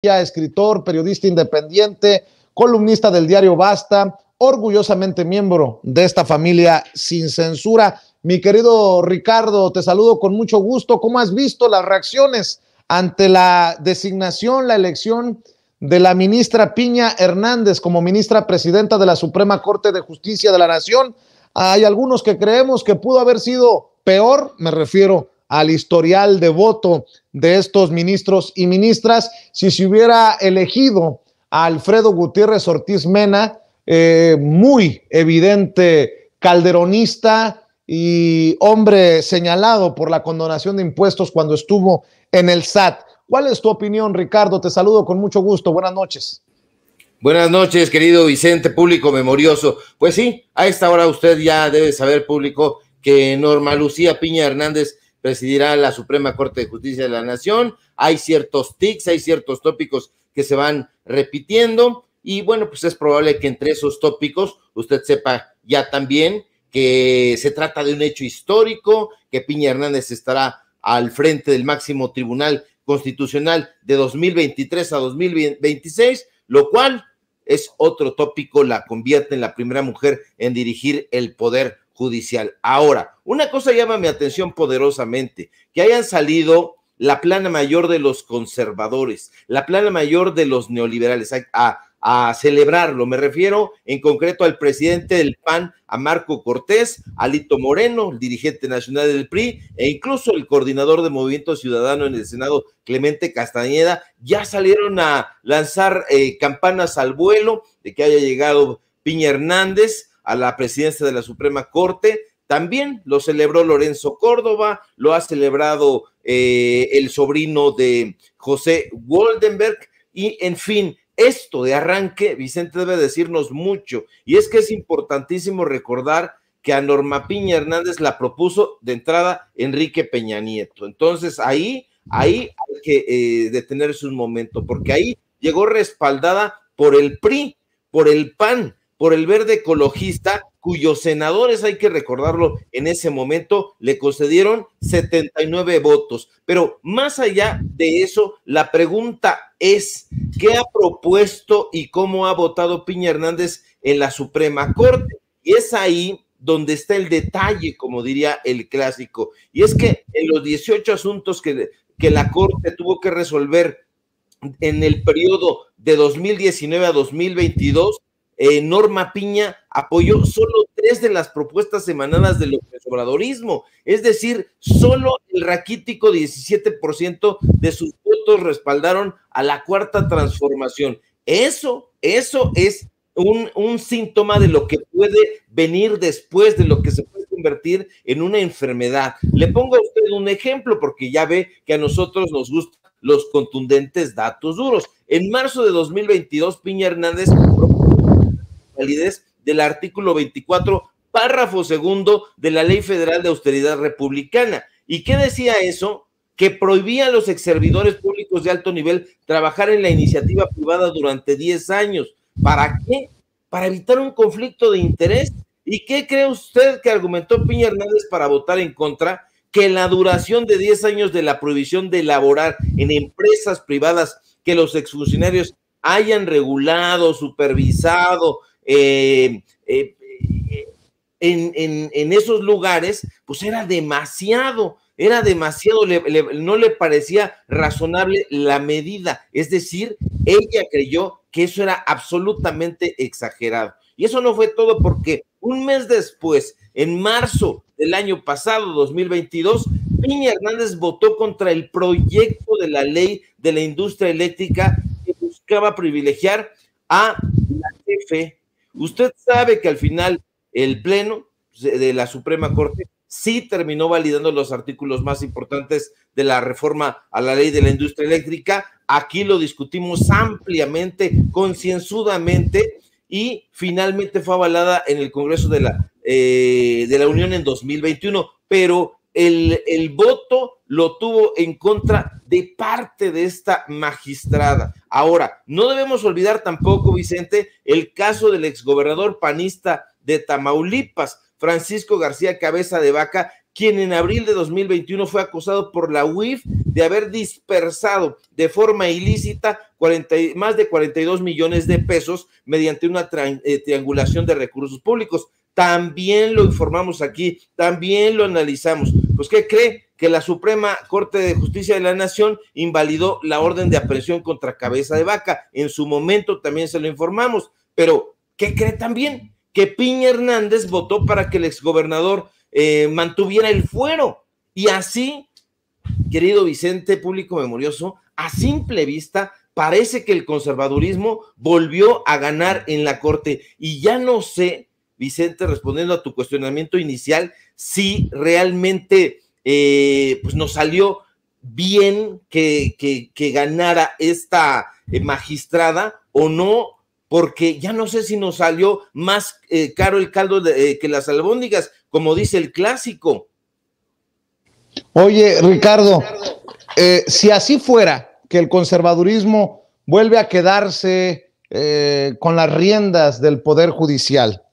escritor, periodista independiente, columnista del diario Basta, orgullosamente miembro de esta familia sin censura. Mi querido Ricardo, te saludo con mucho gusto. ¿Cómo has visto las reacciones ante la designación, la elección de la ministra Piña Hernández como ministra presidenta de la Suprema Corte de Justicia de la Nación? Hay algunos que creemos que pudo haber sido peor, me refiero al historial de voto de estos ministros y ministras, si se hubiera elegido a Alfredo Gutiérrez Ortiz Mena, muy evidente calderonista y hombre señalado por la condonación de impuestos cuando estuvo en el SAT. ¿Cuál es tu opinión, Ricardo? Te saludo con mucho gusto. Buenas noches. Buenas noches, querido Vicente, público memorioso. Pues sí, a esta hora usted ya debe saber, público, que Norma Lucía Piña Hernández presidirá la Suprema Corte de Justicia de la Nación. Hay ciertos tics, hay ciertos tópicos que se van repitiendo y bueno, pues es probable que entre esos tópicos usted sepa ya también que se trata de un hecho histórico, que Piña Hernández estará al frente del máximo tribunal constitucional de 2023 a 2026, lo cual es otro tópico, la convierte en la primera mujer en dirigir el poder judicial. Ahora, una cosa llama mi atención poderosamente, que hayan salido la plana mayor de los conservadores, la plana mayor de los neoliberales a celebrarlo. Me refiero en concreto al presidente del PAN, a Marco Cortés, a Alito Moreno, el dirigente nacional del PRI, e incluso el coordinador de Movimiento Ciudadano en el Senado, Clemente Castañeda, ya salieron a lanzar campanas al vuelo de que haya llegado Piña Hernández a la presidencia de la Suprema Corte. También lo celebró Lorenzo Córdoba, lo ha celebrado el sobrino de José Woldenberg, y en fin, esto de arranque, Vicente, debe decirnos mucho, y es que es importantísimo recordar que a Norma Piña Hernández la propuso de entrada Enrique Peña Nieto. Entonces ahí hay que detenerse un momento, porque ahí llegó respaldada por el PRI, por el PAN, por el Verde Ecologista, cuyos senadores, hay que recordarlo, en ese momento le concedieron 79 votos. Pero más allá de eso, la pregunta es, ¿qué ha propuesto y cómo ha votado Piña Hernández en la Suprema Corte? Y es ahí donde está el detalle, como diría el clásico. Y es que en los 18 asuntos que la Corte tuvo que resolver en el periodo de 2019 a 2022, Norma Piña apoyó solo 3 de las propuestas emanadas del obradorismo, es decir, solo el raquítico 17% de sus votos respaldaron a la Cuarta Transformación. Eso es un síntoma de lo que puede venir después, de lo que se puede convertir en una enfermedad. Le pongo a usted un ejemplo, porque ya ve que a nosotros nos gustan los contundentes datos duros. En marzo de 2022, Piña Hernández validez del artículo 24, párrafo segundo de la Ley Federal de Austeridad Republicana. ¿Y qué decía eso? Que prohibía a los exservidores públicos de alto nivel trabajar en la iniciativa privada durante 10 años. ¿Para qué? Para evitar un conflicto de interés. ¿Y qué cree usted que argumentó Piña Hernández para votar en contra? Que la duración de 10 años de la prohibición de laborar en empresas privadas que los exfuncionarios hayan regulado, supervisado, en esos lugares, pues era demasiado, no le parecía razonable la medida, es decir, ella creyó que eso era absolutamente exagerado. Y eso no fue todo, porque un mes después, en marzo del año pasado, 2022, Piña Hernández votó contra el proyecto de la ley de la industria eléctrica que buscaba privilegiar a la CFE. Usted sabe que al final el Pleno de la Suprema Corte sí terminó validando los artículos más importantes de la reforma a la ley de la industria eléctrica. Aquí lo discutimos ampliamente, concienzudamente, y finalmente fue avalada en el Congreso de la Unión en 2021, pero el voto lo tuvo en contra de parte de esta magistrada. Ahora, no debemos olvidar tampoco, Vicente, el caso del exgobernador panista de Tamaulipas, Francisco García Cabeza de Vaca, quien en abril de 2021 fue acusado por la UIF de haber dispersado de forma ilícita más de 42 millones de pesos mediante una triangulación de recursos públicos. También lo informamos aquí, también lo analizamos. Pues, ¿qué cree? Que la Suprema Corte de Justicia de la Nación invalidó la orden de aprehensión contra Cabeza de Vaca. En su momento también se lo informamos, pero ¿qué cree también? Que Piña Hernández votó para que el exgobernador mantuviera el fuero. Y así, querido Vicente, público memorioso, a simple vista parece que el conservadurismo volvió a ganar en la Corte. Y ya no sé, Vicente, respondiendo a tu cuestionamiento inicial, si realmente pues nos salió bien que ganara esta magistrada o no, porque ya no sé si nos salió más caro el caldo que las albóndigas, como dice el clásico. Oye, Ricardo, si así fuera, que el conservadurismo vuelve a quedarse con las riendas del Poder Judicial,